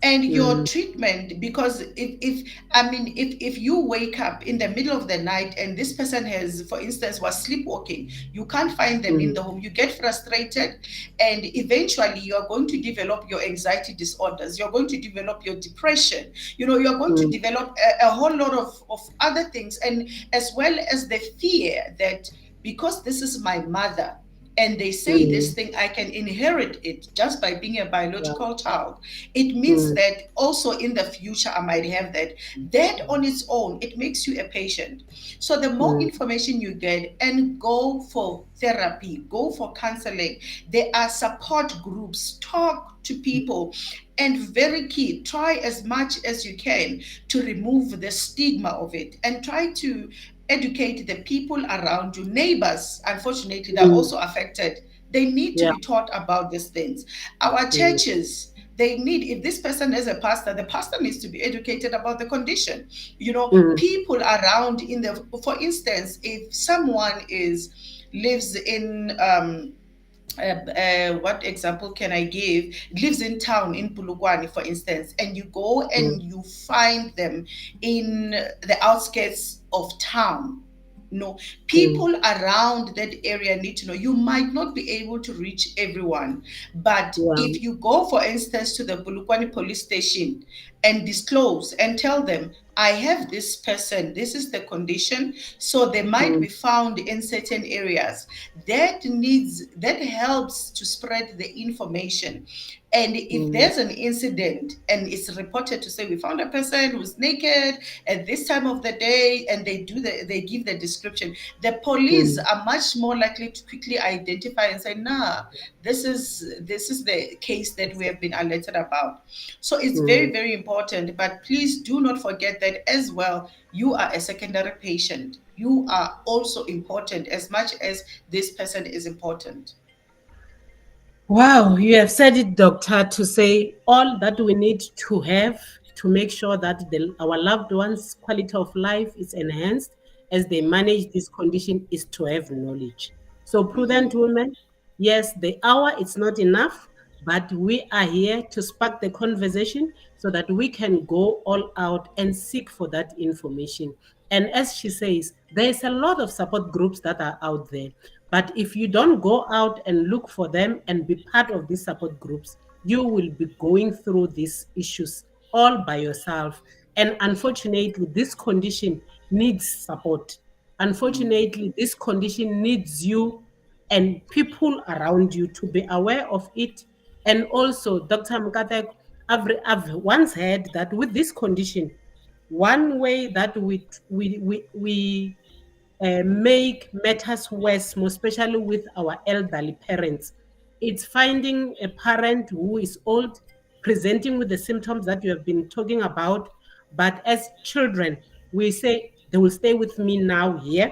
And your treatment, because if you wake up in the middle of the night and this person has, for instance, was sleepwalking, you can't find them in the home, you get frustrated, and eventually you are going to develop your anxiety disorders, you're going to develop your depression, you're going to develop a whole lot of other things, and as well as the fear that because this is my mother and they say this thing, I can inherit it just by being a biological child. It means that also in the future I might have that. That on its own, it makes you a patient. So the more information you get, and go for therapy, go for counseling. There are support groups, talk to people, and very key, try as much as you can to remove the stigma of it, and try to educate the people around you. Neighbors, unfortunately, they're also affected. They need to be taught about these things. Our churches, they need, if this person is a pastor, the pastor needs to be educated about the condition. People around for instance, if someone lives in what example can I give? Lives in town in Pulugwani, for instance, and you go and you find them in the outskirts of town. People around that area need to know. You might not be able to reach everyone, but if you go, for instance, to the Pulugwani police station and disclose and tell them, I have this person, this is the condition, so they might be found in certain areas. That helps to spread the information. And if there's an incident and it's reported to say, we found a person who's naked at this time of the day, and they give the description, the police are much more likely to quickly identify and say, nah, this is the case that we have been alerted about. So it's very, very important. But please do not forget that as well, you are a secondary patient. You are also important as much as this person is important. Wow, you have said it, doctor, to say all that we need to have to make sure that our loved ones' quality of life is enhanced as they manage this condition is to have knowledge. So, prudent women, yes, the hour is not enough, but we are here to spark the conversation so that we can go all out and seek for that information. And as she says, there's a lot of support groups that are out there. But if you don't go out and look for them and be part of these support groups, you will be going through these issues all by yourself. And unfortunately, this condition needs support. Unfortunately, this condition needs you and people around you to be aware of it. And also, Dr. Mkateko, I've once heard that with this condition, one way that we make matters worse, more especially with our elderly parents, it's finding a parent who is old, presenting with the symptoms that you have been talking about. But as children, we say they will stay with me now here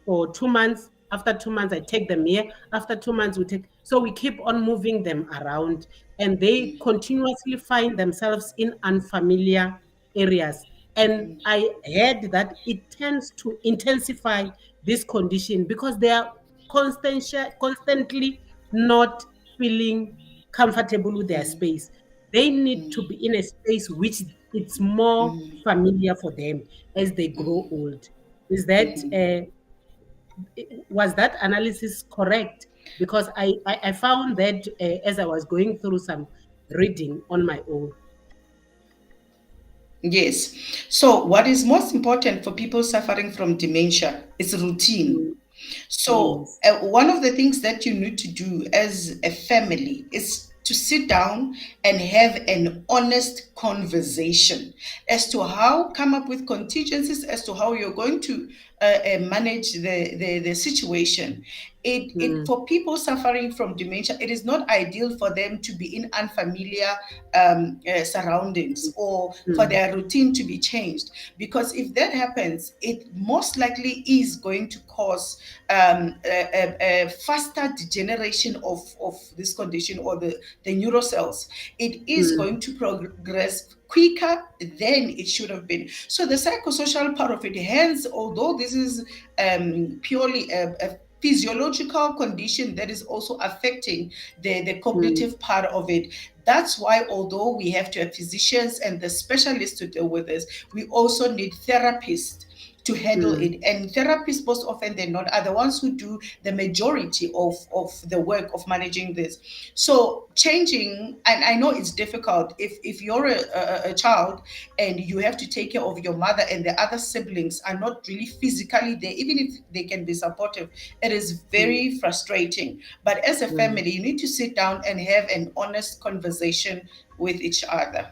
for 2 months. After 2 months, I take them here. After 2 months, we take. So we keep on moving them around, and they continuously find themselves in unfamiliar areas. And I heard that it tends to intensify this condition because they are constantly not feeling comfortable with their space. They need to be in a space which it's more familiar for them as they grow old. Is that was that analysis correct? Because I found that as I was going through some reading on my own. Yes. So, what is most important for people suffering from dementia is routine. Mm, So, yes. one of the things that you need to do as a family is to sit down and have an honest conversation as to how come up with contingencies as to how you're going to manage the situation. It Mm, for people suffering from dementia, it is not ideal for them to be in unfamiliar surroundings or for mm, their routine to be changed, because if that happens, it most likely is going to cause a faster degeneration of this condition or the neurocells. It is mm, going to progress quicker than it should have been. So the psychosocial part of it, hence, although this is purely a physiological condition that is also affecting the mm, cognitive part of it. That's why, although we have to have physicians and the specialists to deal with this, we also need therapists to handle mm, it. And therapists, most often than not, are the ones who do the majority of the work of managing this. So changing, and I know it's difficult if you're a child and you have to take care of your mother and the other siblings are not really physically there, even if they can be supportive, it is mm, very frustrating. But as a mm. family, you need to sit down and have an honest conversation with each other.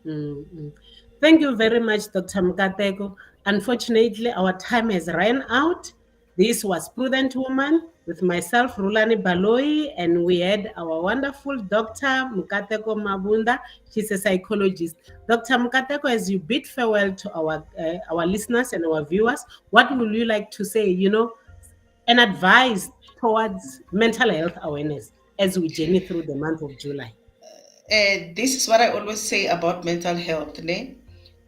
Mm, mm. Thank you very much, Dr. Mkateko. Unfortunately, our time has run out. This was Prudent Woman with myself, RHULANI Baloyi, and we had our wonderful Dr. Mkateko Mabunda. She's a psychologist. Dr. Mkateko, as you bid farewell to our listeners and our viewers, what would you like to say, an advice towards mental health awareness as we journey through the month of July? This is what I always say about mental health, ne?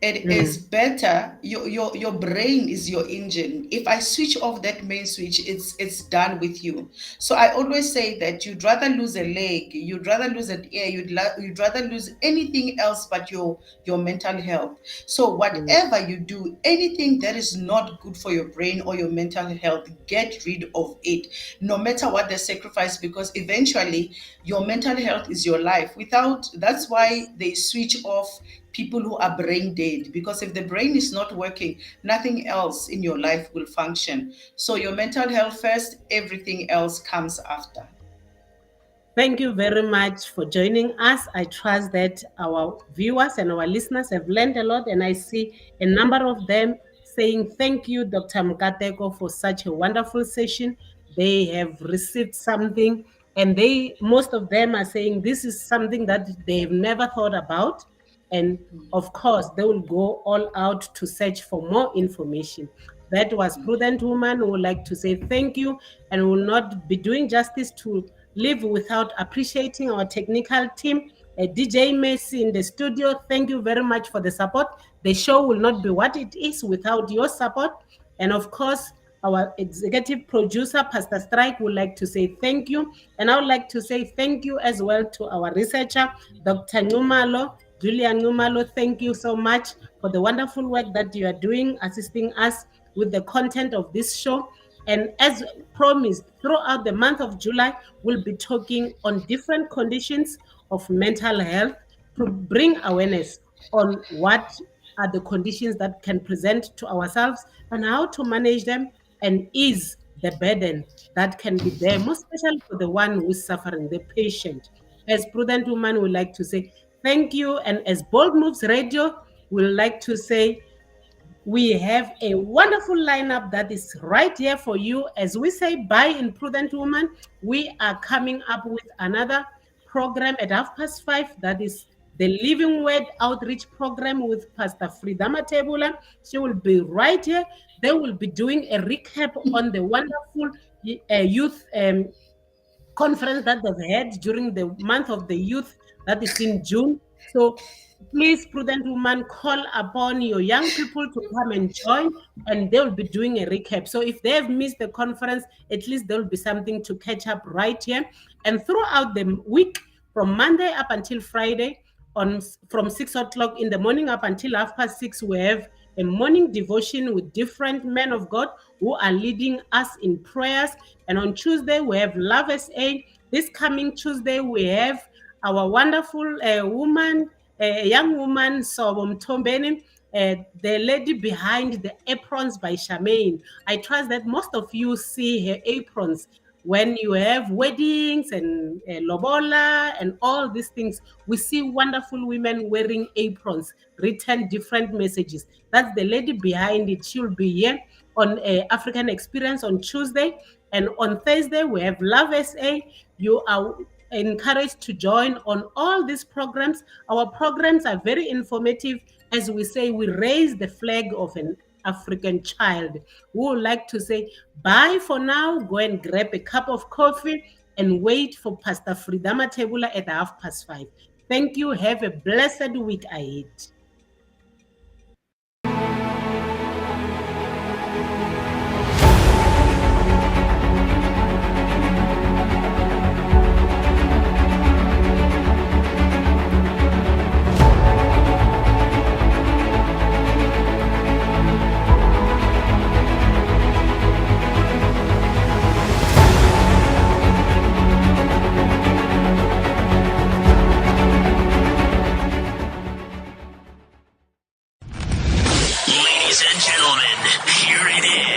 It is Mm, better. Your brain is your engine. If I switch off that main switch, it's done with you. So I always say that you'd rather lose a leg, you'd rather lose an ear, you'd rather lose anything else but your mental health. So mm, whatever you do, anything that is not good for your brain or your mental health, get rid of it, no matter what the sacrifice, because eventually your mental health is your life. Without, that's why they switch off people who are brain dead, because if the brain is not working, nothing else in your life will function. So your mental health first, everything else comes after. Thank you very much for joining us. I trust that our viewers and our listeners have learned a lot, and I see a number of them saying thank you, Dr. Mkateko, for such a wonderful session. They have received something, and most of them are saying this is something that they've never thought about. And of course, they will go all out to search for more information. That was Prudent Woman who would like to say thank you and will not be doing justice to live without appreciating our technical team. DJ Messi in the studio, thank you very much for the support. The show will not be what it is without your support. And of course, our executive producer, Pastor Strike, would like to say thank you. And I would like to say thank you as well to our researcher, Dr. Numalo. Julia Numalo, thank you so much for the wonderful work that you are doing, assisting us with the content of this show. And as promised, throughout the month of July, we'll be talking on different conditions of mental health to bring awareness on what are the conditions that can present to ourselves and how to manage them and ease the burden that can be there, most especially for the one who is suffering, the patient. As Prudent Woman, we like to say thank you. And as Bold Moves Radio, we like to say we have a wonderful lineup that is right here for you. As we say bye in Prudent Woman, we are coming up with another program at 5:30. That is the Living Word Outreach Program with Pastor Fridama Tebula. She will be right here. They will be doing a recap on the wonderful youth conference that they've had during the month of the youth, that is in June. So please, Prudent Woman, call upon your young people to come and join, and they'll be doing a recap. So if they have missed the conference, at least there'll be something to catch up right here. And throughout the week, from Monday up until Friday, from 6 o'clock in the morning up until 6:30, we have a morning devotion with different men of God who are leading us in prayers. And on Tuesday, we have Love SA. This coming Tuesday, we have our wonderful woman, young woman, Sobom Tombeni, the lady behind the aprons by Charmaine. I trust that most of you see her aprons when you have weddings and lobola and all these things. We see wonderful women wearing aprons, written different messages. That's the lady behind it. She'll be here on African Experience on Tuesday. And on Thursday, we have Love SA. You are encouraged to join on all these programs. Our programs are very informative. As we say, we raise the flag of an African child. We would like to say bye for now. Go and grab a cup of coffee and wait for Pastor Fridama Tebula at 5:30. Thank you. Have a blessed week ahead.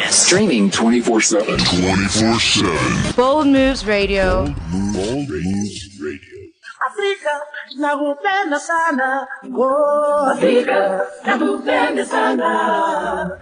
Streaming 24/7. 24/7. Bold Moves Radio. Bold Moves Radio. Afrika nakupenda sana, oh Afrika nakupenda sana.